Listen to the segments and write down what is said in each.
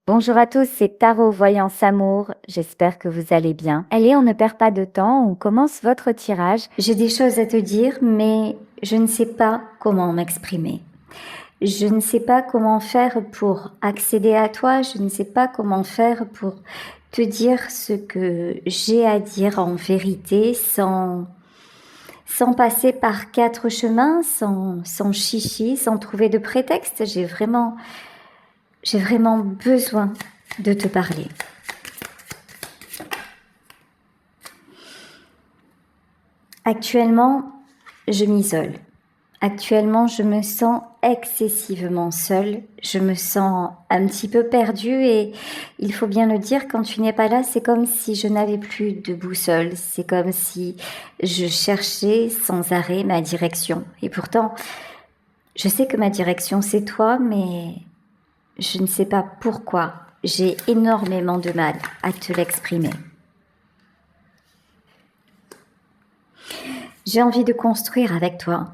Bonjour à tous, c'est Tarot Voyance Amour. J'espère que vous allez bien. Allez, on ne perd pas de temps, on commence votre tirage. J'ai des choses à te dire, mais je ne sais pas comment m'exprimer. Je ne sais pas comment faire pour accéder à toi, je ne sais pas comment faire pour te dire ce que j'ai à dire en vérité sans passer par quatre chemins, sans chichi, sans trouver de prétexte. J'ai vraiment besoin de te parler. Actuellement, je m'isole. Actuellement, je me sens excessivement seule, je me sens un petit peu perdue et il faut bien le dire, quand tu n'es pas là, c'est comme si je n'avais plus de boussole, c'est comme si je cherchais sans arrêt ma direction. Et pourtant, je sais que ma direction c'est toi, mais je ne sais pas pourquoi. J'ai énormément de mal à te l'exprimer. J'ai envie de construire avec toi.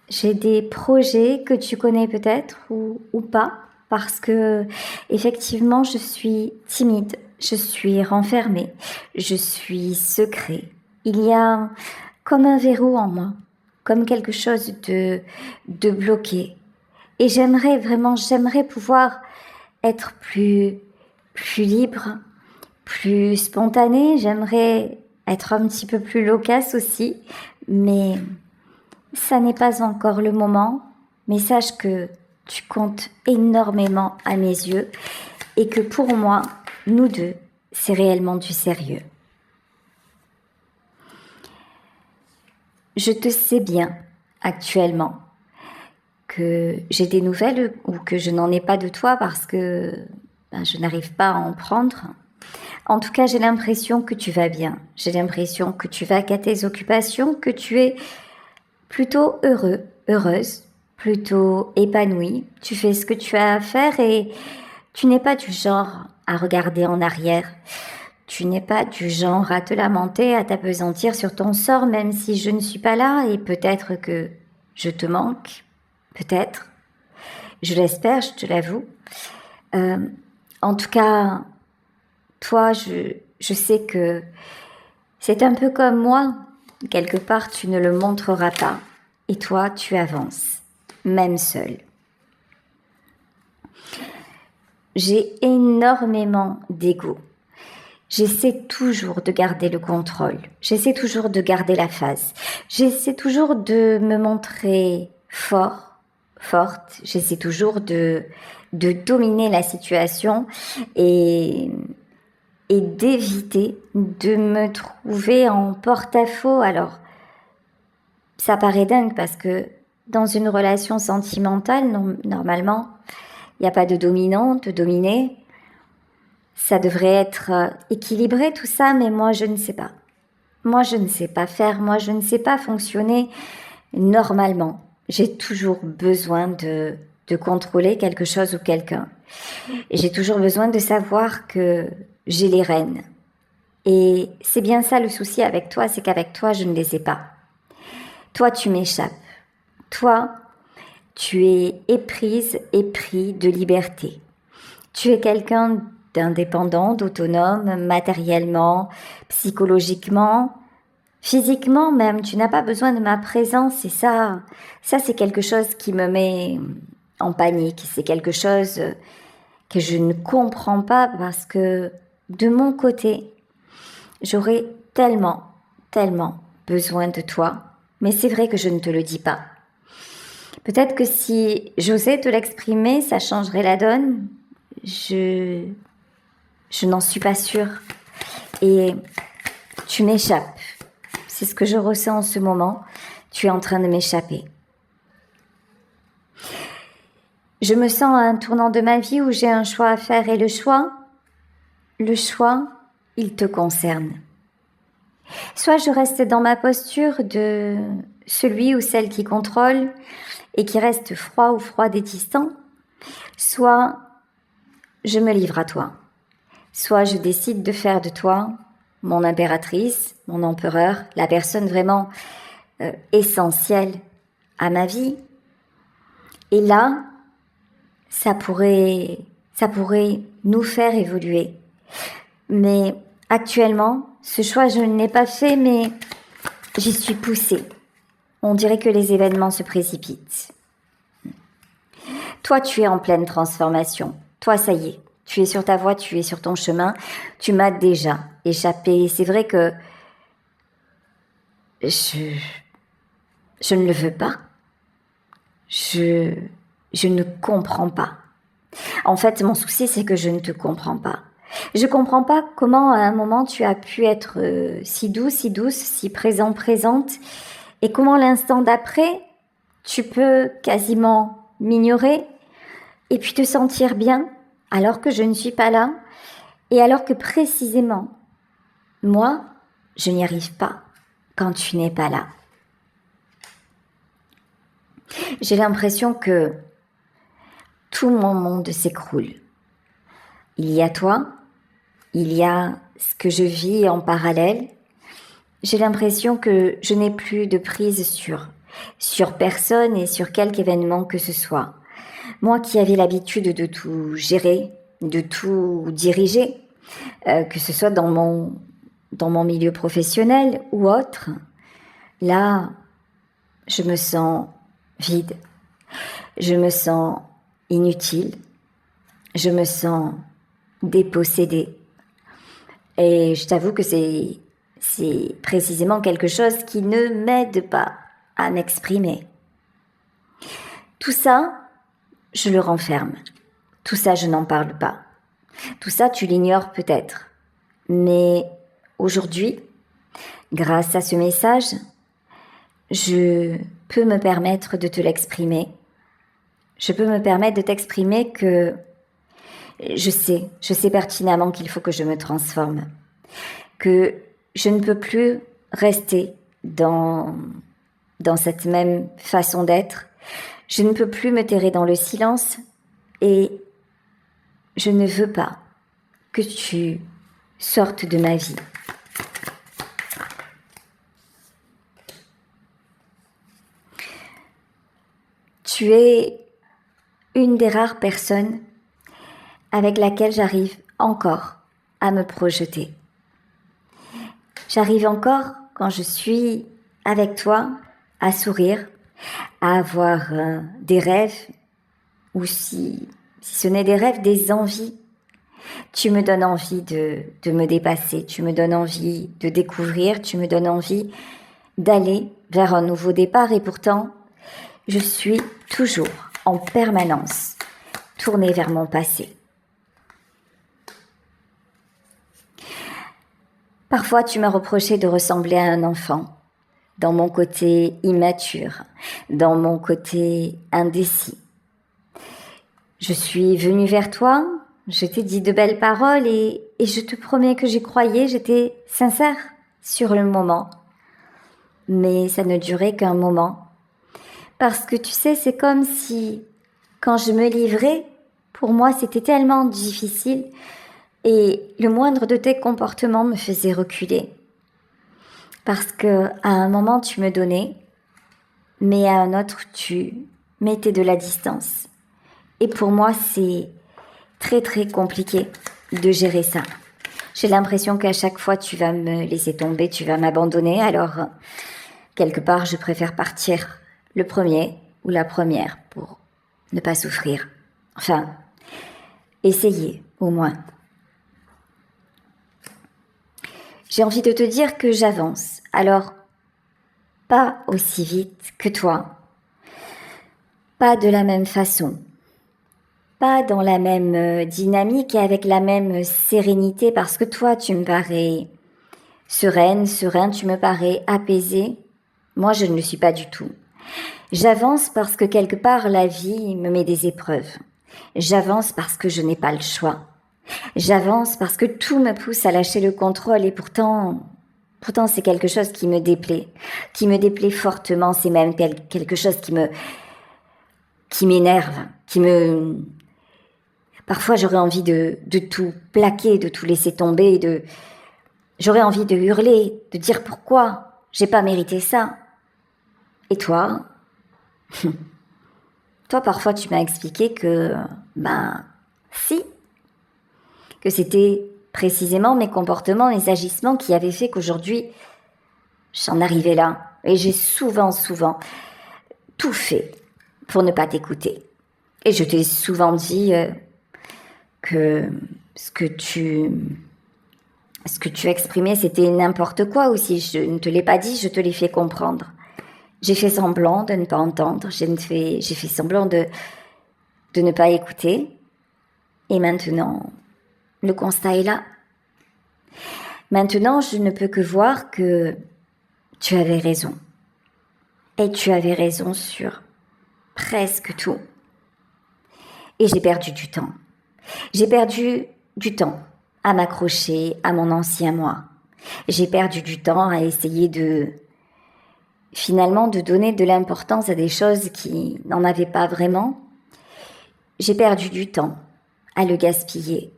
J'ai des projets que tu connais peut-être ou pas, parce que effectivement je suis timide, je suis renfermée, je suis secret. Il y a comme un verrou en moi, comme quelque chose de bloqué. Et j'aimerais pouvoir être plus libre, plus spontanée. J'aimerais être un petit peu plus loquace aussi, mais ça n'est pas encore le moment, mais sache que tu comptes énormément à mes yeux et que pour moi, nous deux, c'est réellement du sérieux. Je te sais bien actuellement que j'ai des nouvelles ou que je n'en ai pas de toi parce que je n'arrive pas à en prendre. En tout cas, j'ai l'impression que tu vas bien. J'ai l'impression que tu vas qu'à tes occupations, que tu es plutôt heureuse, plutôt épanouie. Tu fais ce que tu as à faire et tu n'es pas du genre à regarder en arrière. Tu n'es pas du genre à te lamenter, à t'appesantir sur ton sort, même si je ne suis pas là et peut-être que je te manque. Peut-être. Je l'espère, je te l'avoue. En tout cas, toi, je sais que c'est un peu comme moi. Quelque part, tu ne le montreras pas. Et toi, tu avances, même seul. J'ai énormément d'ego. J'essaie toujours de garder le contrôle. J'essaie toujours de garder la face. J'essaie toujours de me montrer forte. J'essaie toujours de dominer la situation et d'éviter de me trouver en porte-à-faux. Alors, ça paraît dingue parce que dans une relation sentimentale, normalement, il n'y a pas de dominant, de dominé. Ça devrait être équilibré tout ça, mais moi je ne sais pas. Moi je ne sais pas faire, moi je ne sais pas fonctionner normalement. J'ai toujours besoin de contrôler quelque chose ou quelqu'un. Et j'ai toujours besoin de savoir que j'ai les rênes. Et c'est bien ça le souci avec toi, c'est qu'avec toi je ne les ai pas. Toi tu m'échappes. Toi, tu es éprise, épris de liberté. Tu es quelqu'un d'indépendant, d'autonome, matériellement, psychologiquement, physiquement même. Tu n'as pas besoin de ma présence et ça c'est quelque chose qui me met en panique. C'est quelque chose que je ne comprends pas parce que de mon côté, j'aurais tellement besoin de toi. Mais c'est vrai que je ne te le dis pas. Peut-être que si j'osais te l'exprimer, ça changerait la donne. Je n'en suis pas sûre. Et tu m'échappes. C'est ce que je ressens en ce moment. Tu es en train de m'échapper. Je me sens à un tournant de ma vie où j'ai un choix à faire et le choix, il te concerne. Soit je reste dans ma posture de celui ou celle qui contrôle et qui reste froid ou froide et distant, soit je me livre à toi. Soit je décide de faire de toi mon impératrice, mon empereur, la personne vraiment essentielle à ma vie. Et là, ça pourrait ça pourrait nous faire évoluer. Mais actuellement, ce choix, je ne l'ai pas fait, mais j'y suis poussée. On dirait que les événements se précipitent. Toi, tu es en pleine transformation. Toi, ça y est, tu es sur ta voie, tu es sur ton chemin. Tu m'as déjà échappé. C'est vrai que je ne le veux pas. Je ne comprends pas. En fait, mon souci, c'est que je ne te comprends pas. Je comprends pas comment à un moment tu as pu être si douce, si présente, et comment l'instant d'après, tu peux quasiment m'ignorer et puis te sentir bien alors que je ne suis pas là et alors que précisément, moi, je n'y arrive pas quand tu n'es pas là. J'ai l'impression que tout mon monde s'écroule. Il y a toi, il y a ce que je vis en parallèle. J'ai l'impression que je n'ai plus de prise sur personne et sur quelque événement que ce soit. Moi qui avais l'habitude de tout gérer, de tout diriger, que ce soit dans mon milieu professionnel ou autre, là, je me sens vide, je me sens inutile, je me sens dépossédée. Et je t'avoue que c'est précisément quelque chose qui ne m'aide pas à m'exprimer. Tout ça, je le renferme. Tout ça, je n'en parle pas. Tout ça, tu l'ignores peut-être. Mais aujourd'hui, grâce à ce message, je peux me permettre de te l'exprimer. Je peux me permettre de t'exprimer que je sais pertinemment qu'il faut que je me transforme. Que je ne peux plus rester dans cette même façon d'être. Je ne peux plus me terrer dans le silence et je ne veux pas que tu sortes de ma vie. Tu es une des rares personnes avec laquelle j'arrive encore à me projeter. J'arrive encore, quand je suis avec toi, à sourire, à avoir des rêves, ou si ce n'est des rêves, des envies. Tu me donnes envie de me dépasser, tu me donnes envie de découvrir, tu me donnes envie d'aller vers un nouveau départ, et pourtant, je suis toujours, en permanence, tournée vers mon passé. Parfois, tu m'as reproché de ressembler à un enfant, dans mon côté immature, dans mon côté indécis. Je suis venue vers toi, je t'ai dit de belles paroles et je te promets que j'y croyais, j'étais sincère sur le moment. Mais ça ne durait qu'un moment. Parce que tu sais, c'est comme si, quand je me livrais, pour moi c'était tellement difficile et le moindre de tes comportements me faisait reculer. Parce que à un moment tu me donnais, mais à un autre tu mettais de la distance. Et pour moi c'est très très compliqué de gérer ça. J'ai l'impression qu'à chaque fois tu vas me laisser tomber, tu vas m'abandonner, alors quelque part je préfère partir le premier ou la première pour ne pas souffrir. Enfin, essayer au moins. J'ai envie de te dire que j'avance, alors pas aussi vite que toi, pas de la même façon, pas dans la même dynamique et avec la même sérénité, parce que toi tu me parais serein, tu me parais apaisé. Moi je ne le suis pas du tout. J'avance parce que quelque part la vie me met des épreuves. J'avance parce que je n'ai pas le choix. J'avance parce que tout me pousse à lâcher le contrôle et pourtant c'est quelque chose qui me déplaît fortement. C'est même quelque chose qui m'énerve, parfois j'aurais envie de tout plaquer, de tout laisser tomber, j'aurais envie de hurler, de dire pourquoi j'ai pas mérité ça. Et toi, toi parfois tu m'as expliqué que, si, que c'était précisément mes comportements, mes agissements qui avaient fait qu'aujourd'hui, j'en arrivais là. Et j'ai souvent tout fait pour ne pas t'écouter. Et je t'ai souvent dit que ce que tu exprimais, c'était n'importe quoi aussi. Je ne te l'ai pas dit, je te l'ai fait comprendre. J'ai fait semblant de ne pas entendre, j'ai fait semblant de ne pas écouter. Et maintenant, le constat est là. Maintenant, je ne peux que voir que tu avais raison. Et tu avais raison sur presque tout. Et j'ai perdu du temps. J'ai perdu du temps à m'accrocher à mon ancien moi. J'ai perdu du temps à essayer finalement de donner de l'importance à des choses qui n'en avaient pas vraiment. J'ai perdu du temps à le gaspiller.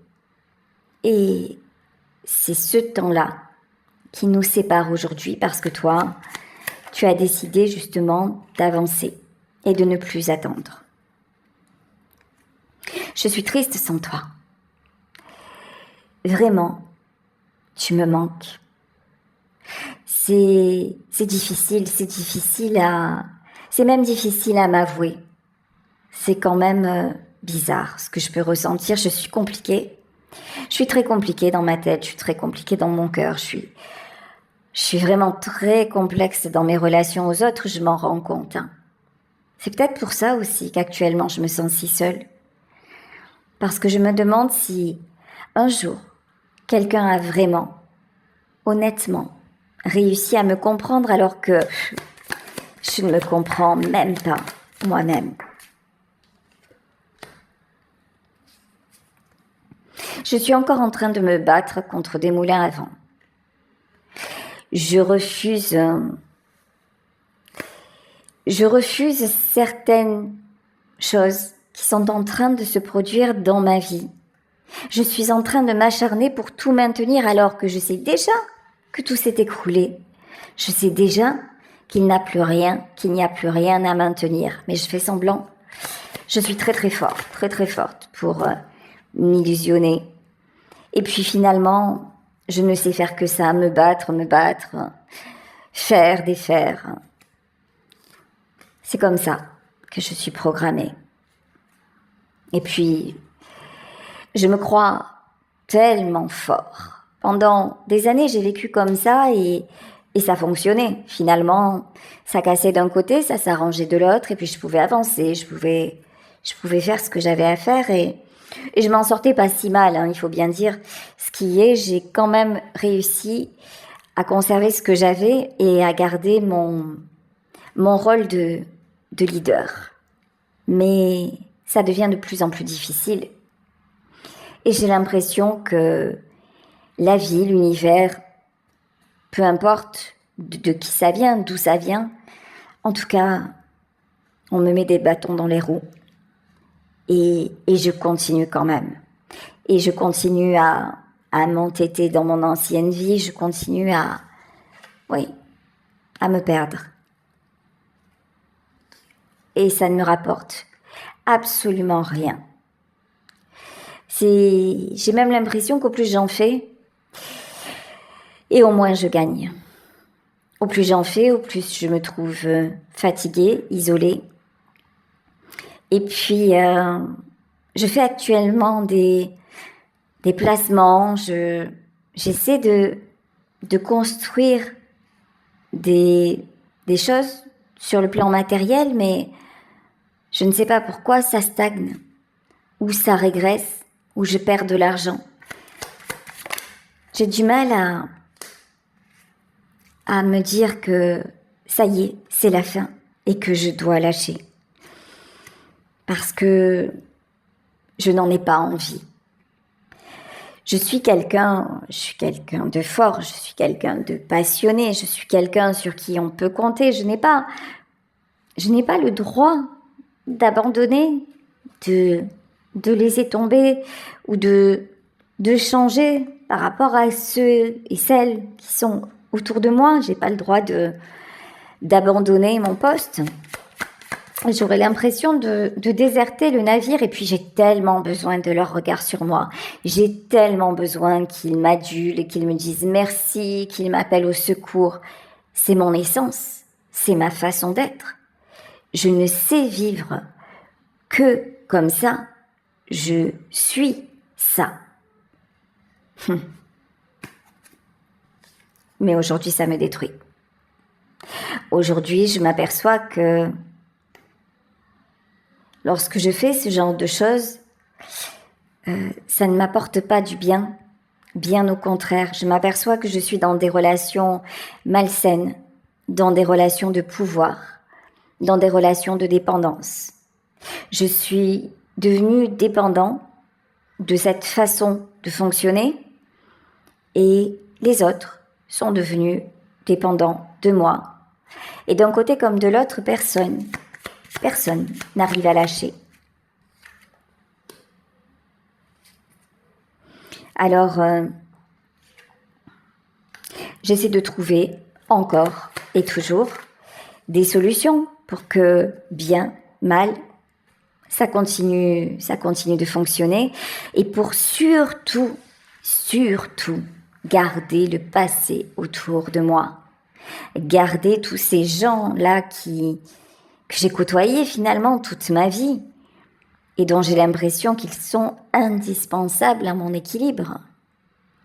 Et c'est ce temps-là qui nous sépare aujourd'hui parce que toi, tu as décidé justement d'avancer et de ne plus attendre. Je suis triste sans toi. Vraiment, tu me manques. C'est même difficile à m'avouer. C'est quand même bizarre ce que je peux ressentir. Je suis compliquée. Je suis très compliquée dans ma tête. Je suis très compliquée dans mon cœur. Je suis vraiment très complexe dans mes relations aux autres. Je m'en rends compte. C'est peut-être pour ça aussi qu'actuellement je me sens si seule. Parce que je me demande si un jour quelqu'un a vraiment, honnêtement, réussi à me comprendre alors que je ne me comprends même pas moi-même. Je suis encore en train de me battre contre des moulins à vent. Je refuse certaines choses qui sont en train de se produire dans ma vie. Je suis en train de m'acharner pour tout maintenir alors que je sais déjà que tout s'est écroulé. Je sais déjà qu'il n'y a plus rien à maintenir. Mais je fais semblant. Je suis très très forte pour m'illusionner. Et puis finalement, je ne sais faire que ça, me battre, faire, défaire. C'est comme ça que je suis programmée. Et puis, je me crois tellement fort. Pendant des années, j'ai vécu comme ça et ça fonctionnait. Finalement, ça cassait d'un côté, ça s'arrangeait de l'autre et puis je pouvais avancer, je pouvais faire ce que j'avais à faire et je m'en sortais pas si mal, il faut bien dire. Ce qui est, j'ai quand même réussi à conserver ce que j'avais et à garder mon rôle de leader. Mais ça devient de plus en plus difficile. Et j'ai l'impression que la vie, l'univers, peu importe de qui ça vient, d'où ça vient, en tout cas, on me met des bâtons dans les roues. Et je continue quand même. Et je continue à m'entêter dans mon ancienne vie, je continue à me perdre. Et ça ne me rapporte absolument rien. J'ai même l'impression qu'au plus j'en fais, et au moins je gagne. Au plus j'en fais, au plus je me trouve fatiguée, isolée. Et puis, je fais actuellement des placements, j'essaie de construire des choses sur le plan matériel, mais je ne sais pas pourquoi ça stagne, ou ça régresse, ou je perds de l'argent. J'ai du mal à me dire que ça y est, c'est la fin, et que je dois lâcher. Parce que je n'en ai pas envie. Je suis quelqu'un de fort, je suis quelqu'un de passionné, je suis quelqu'un sur qui on peut compter. Je n'ai pas le droit d'abandonner, de laisser tomber ou de changer par rapport à ceux et celles qui sont autour de moi. J'ai pas le droit d'abandonner mon poste. j'aurais l'impression de déserter le navire et puis j'ai tellement besoin de leur regard sur moi. J'ai tellement besoin qu'ils m'adulent, qu'ils me disent merci, qu'ils m'appellent au secours. C'est mon essence, c'est ma façon d'être. Je ne sais vivre que comme ça. Je suis ça. Mais aujourd'hui, ça me détruit. Aujourd'hui, je m'aperçois que lorsque je fais ce genre de choses, ça ne m'apporte pas du bien. Bien au contraire, je m'aperçois que je suis dans des relations malsaines, dans des relations de pouvoir, dans des relations de dépendance. Je suis devenue dépendant de cette façon de fonctionner et les autres sont devenus dépendants de moi. Et d'un côté comme de l'autre, personne n'arrive à lâcher. Alors, j'essaie de trouver encore et toujours des solutions pour que bien, mal, ça continue de fonctionner et pour surtout garder le passé autour de moi. Garder tous ces gens-là que j'ai côtoyés finalement toute ma vie et dont j'ai l'impression qu'ils sont indispensables à mon équilibre.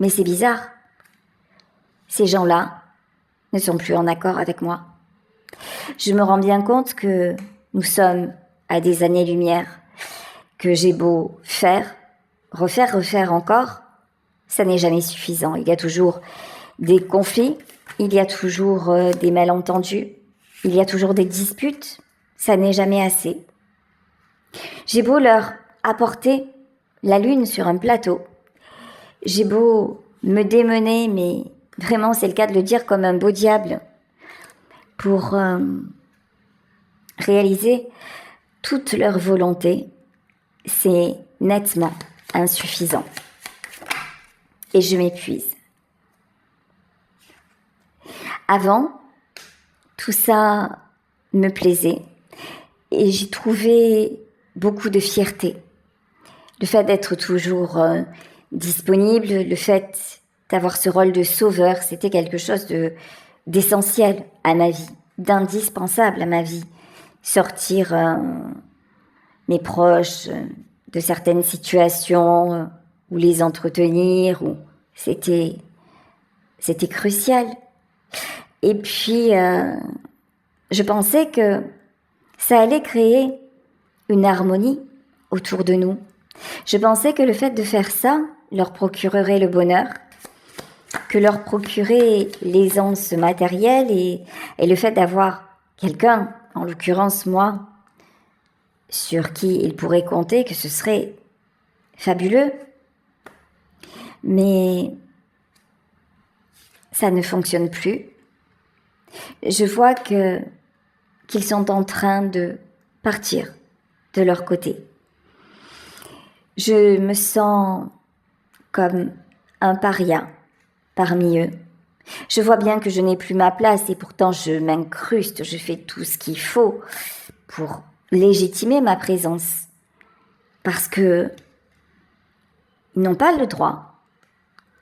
Mais c'est bizarre. Ces gens-là ne sont plus en accord avec moi. Je me rends bien compte que nous sommes à des années-lumière, que j'ai beau faire, refaire encore, ça n'est jamais suffisant. Il y a toujours des conflits, il y a toujours des malentendus, il y a toujours des disputes, ça n'est jamais assez. J'ai beau leur apporter la lune sur un plateau, j'ai beau me démener, mais vraiment c'est le cas de le dire, comme un beau diable, pour réaliser toute leur volonté, c'est nettement insuffisant. Et je m'épuise. Avant, tout ça me plaisait et j'y trouvais beaucoup de fierté. Le fait d'être toujours disponible, le fait d'avoir ce rôle de sauveur, c'était quelque chose d'essentiel à ma vie, d'indispensable à ma vie. Sortir mes proches de certaines situations ou les entretenir, c'était crucial. Et puis, je pensais que ça allait créer une harmonie autour de nous. Je pensais que le fait de faire ça leur procurerait le bonheur, que leur procurait l'aisance matérielle et le fait d'avoir quelqu'un, en l'occurrence moi, sur qui ils pourraient compter, que ce serait fabuleux. Mais ça ne fonctionne plus. Je vois qu'ils sont en train de partir de leur côté. Je me sens comme un paria parmi eux. Je vois bien que je n'ai plus ma place et pourtant je m'incruste, je fais tout ce qu'il faut pour légitimer ma présence. Parce que ils n'ont pas le droit.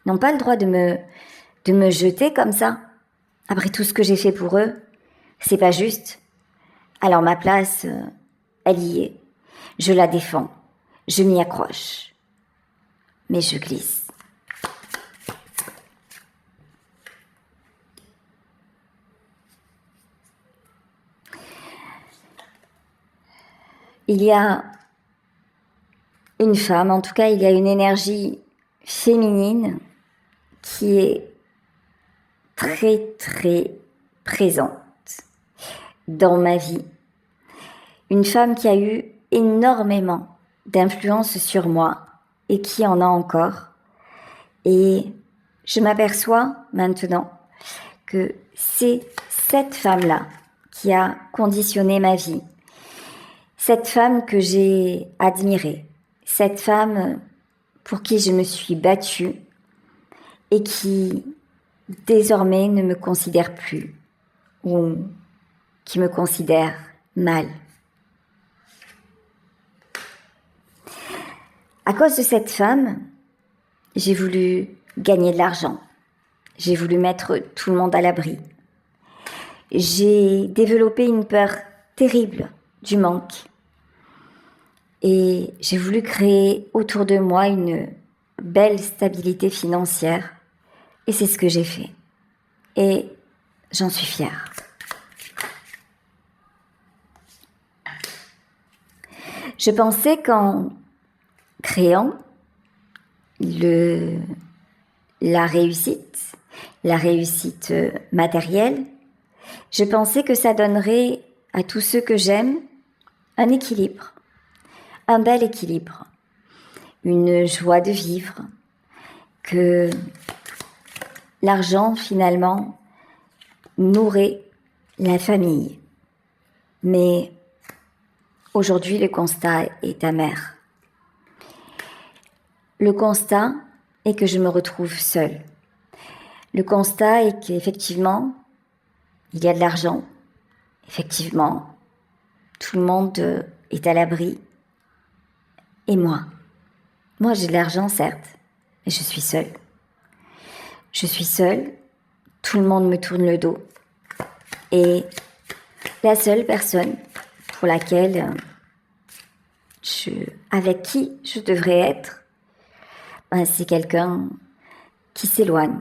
Ils n'ont pas le droit de me jeter comme ça. Après tout ce que j'ai fait pour eux, c'est pas juste. Alors ma place, elle y est. Je la défends. Je m'y accroche. Mais je glisse. Il y a une femme, en tout cas il y a une énergie féminine qui est très très présente dans ma vie. Une femme qui a eu énormément d'influence sur moi et qui en a encore. Et je m'aperçois maintenant que c'est cette femme-là qui a conditionné ma vie. Cette femme que j'ai admirée, cette femme pour qui je me suis battue et qui désormais ne me considère plus ou qui me considère mal. À cause de cette femme, j'ai voulu gagner de l'argent. J'ai voulu mettre tout le monde à l'abri. J'ai développé une peur terrible du manque. Et j'ai voulu créer autour de moi une belle stabilité financière. Et c'est ce que j'ai fait. Et j'en suis fière. Je pensais qu'en créant la réussite matérielle, je pensais que ça donnerait à tous ceux que j'aime un équilibre, un bel équilibre, une joie de vivre, que l'argent finalement nourrit la famille. Mais aujourd'hui, le constat est amer. Le constat est que je me retrouve seule. Le constat est qu'effectivement, il y a de l'argent. Effectivement, tout le monde est à l'abri. Et moi j'ai de l'argent, certes, mais je suis seule. Je suis seule, tout le monde me tourne le dos. Et la seule personne pour laquelle avec qui je devrais être, c'est quelqu'un qui s'éloigne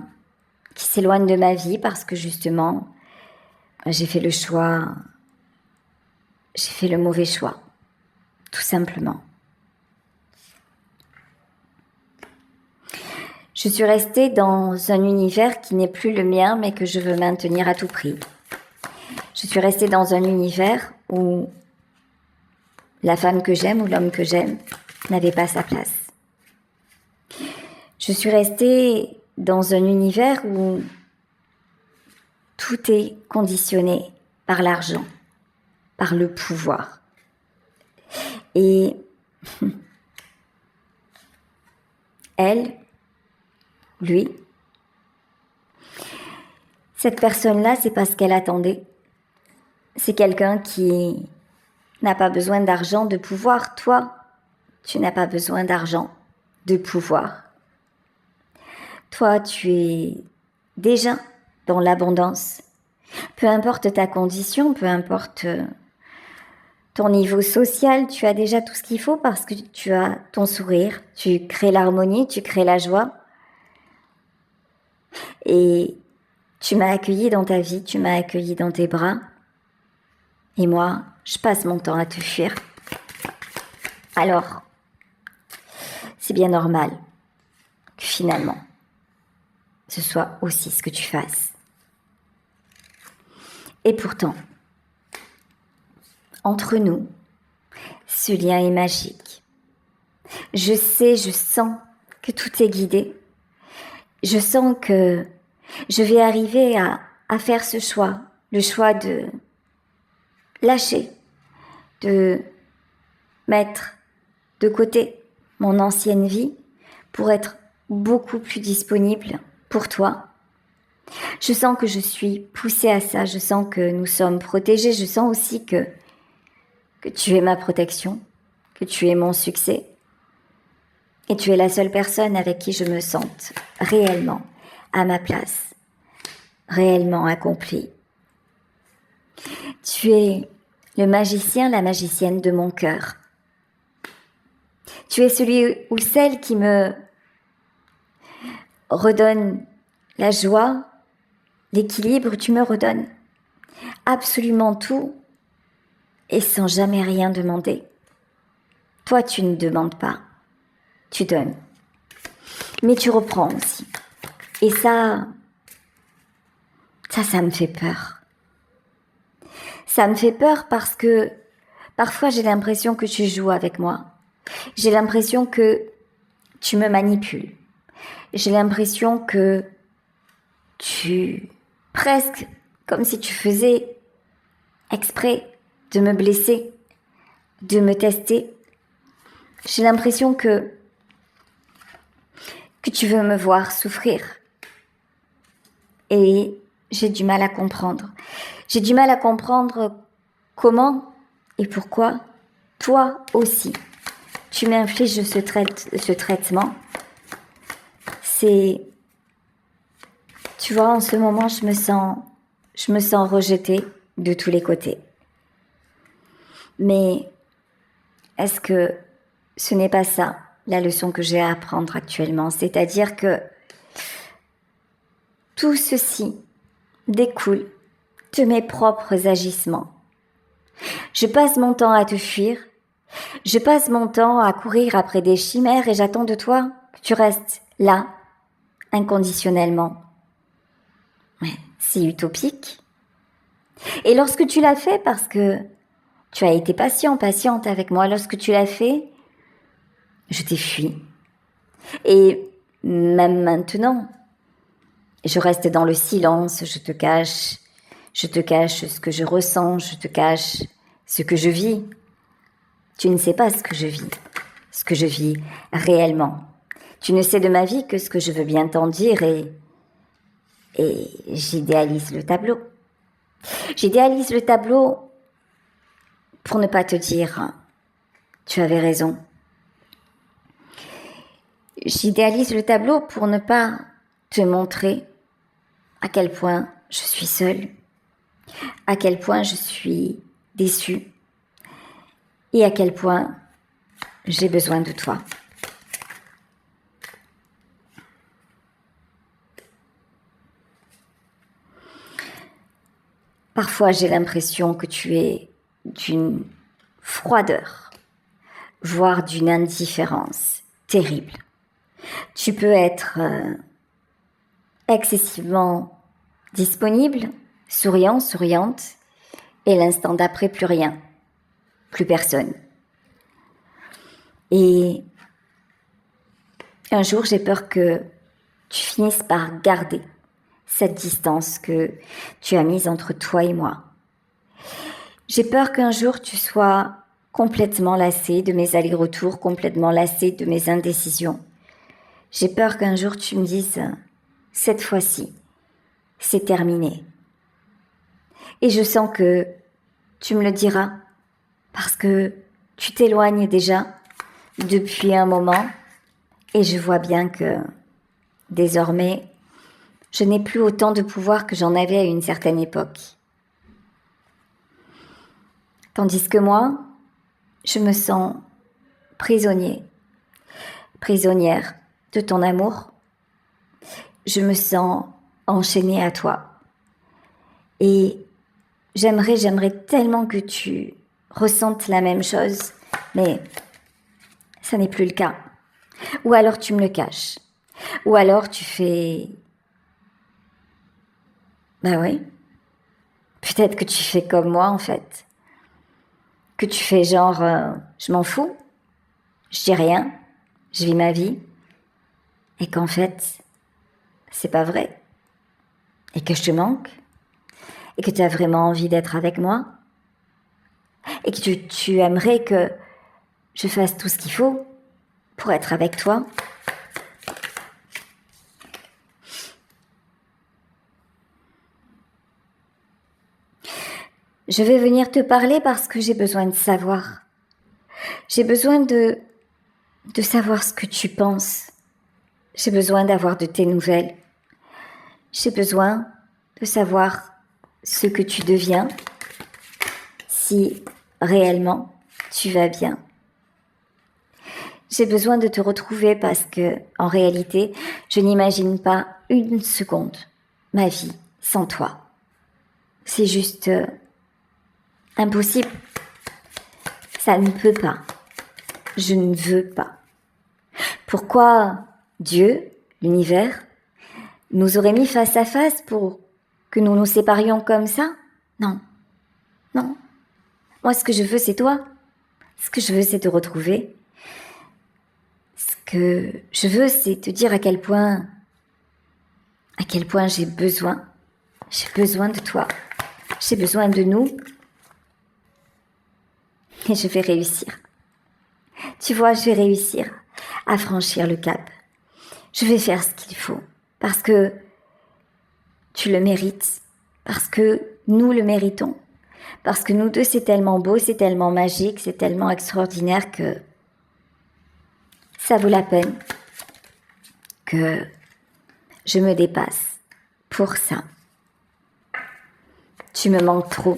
de ma vie parce que justement, j'ai fait le mauvais choix, tout simplement. Je suis restée dans un univers qui n'est plus le mien, mais que je veux maintenir à tout prix. Je suis restée dans un univers où la femme que j'aime ou l'homme que j'aime n'avait pas sa place. Je suis restée dans un univers où tout est conditionné par l'argent, par le pouvoir. Et elle, lui, cette personne-là, c'est pas ce qu'elle attendait. C'est quelqu'un qui n'a pas besoin d'argent, de pouvoir. Toi, tu n'as pas besoin d'argent, de pouvoir. Toi, tu es déjà dans l'abondance. Peu importe ta condition, peu importe ton niveau social, tu as déjà tout ce qu'il faut parce que tu as ton sourire, tu crées l'harmonie, tu crées la joie. Et tu m'as accueilli dans ta vie, tu m'as accueilli dans tes bras. Et moi, je passe mon temps à te fuir. Alors, c'est bien normal que finalement, ce soit aussi ce que tu fasses. Et pourtant, entre nous, ce lien est magique. Je sais, je sens que tout est guidé. Je sens que je vais arriver à faire ce choix, le choix de lâcher, de mettre de côté mon ancienne vie pour être beaucoup plus disponible pour toi. Je sens que je suis poussée à ça, je sens que nous sommes protégés, je sens aussi que tu es ma protection, que tu es mon succès. Et tu es la seule personne avec qui je me sente réellement à ma place, réellement accomplie. Tu es le magicien, la magicienne de mon cœur. Tu es celui ou celle qui me redonne la joie, l'équilibre, tu me redonnes absolument tout et sans jamais rien demander. Toi, tu ne demandes pas, tu donnes. Mais tu reprends aussi. Et ça me fait peur. Ça me fait peur parce que parfois j'ai l'impression que tu joues avec moi. J'ai l'impression que tu me manipules. J'ai l'impression que presque comme si tu faisais exprès de me blesser, de me tester. J'ai l'impression que tu veux me voir souffrir. Et j'ai du mal à comprendre. J'ai du mal à comprendre comment et pourquoi toi aussi tu m'infliges ce traitement, c'est... Tu vois, en ce moment, je me sens rejetée de tous les côtés. Mais est-ce que ce n'est pas ça, la leçon que j'ai à apprendre actuellement? C'est-à-dire que tout ceci découle de mes propres agissements. Je passe mon temps à te fuir, je passe mon temps à courir après des chimères et j'attends de toi que tu restes là, inconditionnellement. Ouais, c'est utopique. Et lorsque tu l'as fait, parce que tu as été patiente avec moi, lorsque tu l'as fait, je t'ai fui. Et même maintenant, je reste dans le silence, je te cache ce que je ressens, je te cache ce que je vis. Tu ne sais pas ce que je vis réellement. Tu ne sais de ma vie que ce que je veux bien t'en dire et j'idéalise le tableau. J'idéalise le tableau pour ne pas te dire « tu avais raison ». J'idéalise le tableau pour ne pas te montrer à quel point je suis seule, à quel point je suis déçue et à quel point j'ai besoin de toi. Parfois, j'ai l'impression que tu es d'une froideur, voire d'une indifférence terrible. Tu peux être excessivement disponible, souriant, souriante, et l'instant d'après, plus rien, plus personne. Et un jour, j'ai peur que tu finisses par garder cette distance que tu as mise entre toi et moi. J'ai peur qu'un jour tu sois complètement lassé de mes allers-retours, complètement lassé de mes indécisions. J'ai peur qu'un jour tu me dises « cette fois-ci, c'est terminé ». Et je sens que tu me le diras parce que tu t'éloignes déjà depuis un moment et je vois bien que désormais, je n'ai plus autant de pouvoir que j'en avais à une certaine époque. Tandis que moi, je me sens prisonnière de ton amour. Je me sens enchaînée à toi. Et j'aimerais tellement que tu ressentes la même chose, mais ça n'est plus le cas. Ou alors tu me le caches. Ou alors tu fais... Ben oui, peut-être que tu fais comme moi en fait. Que tu fais genre, je m'en fous, je dis rien, je vis ma vie. Et qu'en fait, c'est pas vrai. Et que je te manque. Et que tu as vraiment envie d'être avec moi. Et que tu aimerais que je fasse tout ce qu'il faut pour être avec toi. Je vais venir te parler parce que j'ai besoin de savoir. J'ai besoin de savoir ce que tu penses. J'ai besoin d'avoir de tes nouvelles. J'ai besoin de savoir ce que tu deviens, si réellement tu vas bien. J'ai besoin de te retrouver parce que, en réalité, je n'imagine pas une seconde ma vie sans toi. C'est juste impossible. Ça ne peut pas. Je ne veux pas. Pourquoi Dieu, l'univers, nous aurait mis face à face pour que nous nous séparions comme ça? Non. Non. Moi, ce que je veux, c'est toi. Ce que je veux, c'est te retrouver. Ce que je veux, c'est te dire à quel point j'ai besoin. J'ai besoin de toi. J'ai besoin de nous. Et je vais réussir. Tu vois, je vais réussir à franchir le cap. Je vais faire ce qu'il faut. Parce que tu le mérites. Parce que nous le méritons. Parce que nous deux, c'est tellement beau, c'est tellement magique, c'est tellement extraordinaire que ça vaut la peine que je me dépasse pour ça. Tu me manques trop.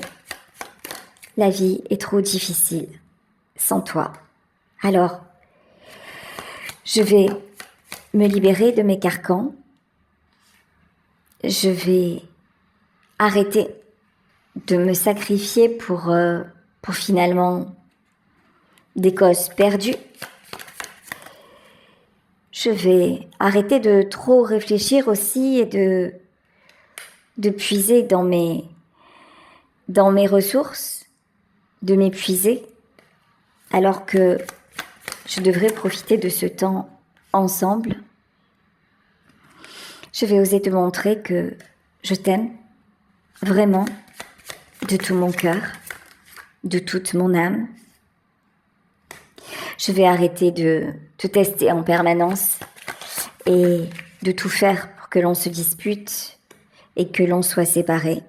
La vie est trop difficile sans toi. Alors, je vais me libérer de mes carcans. Je vais arrêter de me sacrifier pour finalement des causes perdues. Je vais arrêter de trop réfléchir aussi et de puiser dans mes ressources, de m'épuiser, alors que je devrais profiter de ce temps ensemble. Je vais oser te montrer que je t'aime vraiment de tout mon cœur, de toute mon âme. Je vais arrêter de te tester en permanence et de tout faire pour que l'on se dispute et que l'on soit séparés.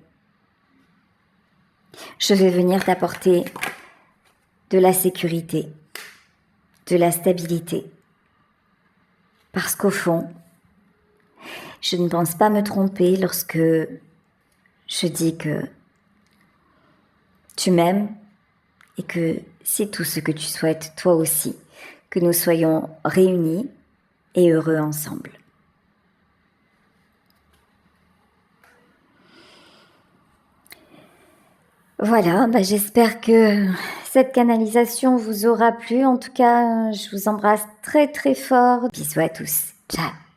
Je vais venir t'apporter de la sécurité, de la stabilité. Parce qu'au fond, je ne pense pas me tromper lorsque je dis que tu m'aimes et que c'est tout ce que tu souhaites toi aussi, que nous soyons réunis et heureux ensemble. Voilà, j'espère que cette canalisation vous aura plu. En tout cas, je vous embrasse très très fort. Bisous à tous. Ciao.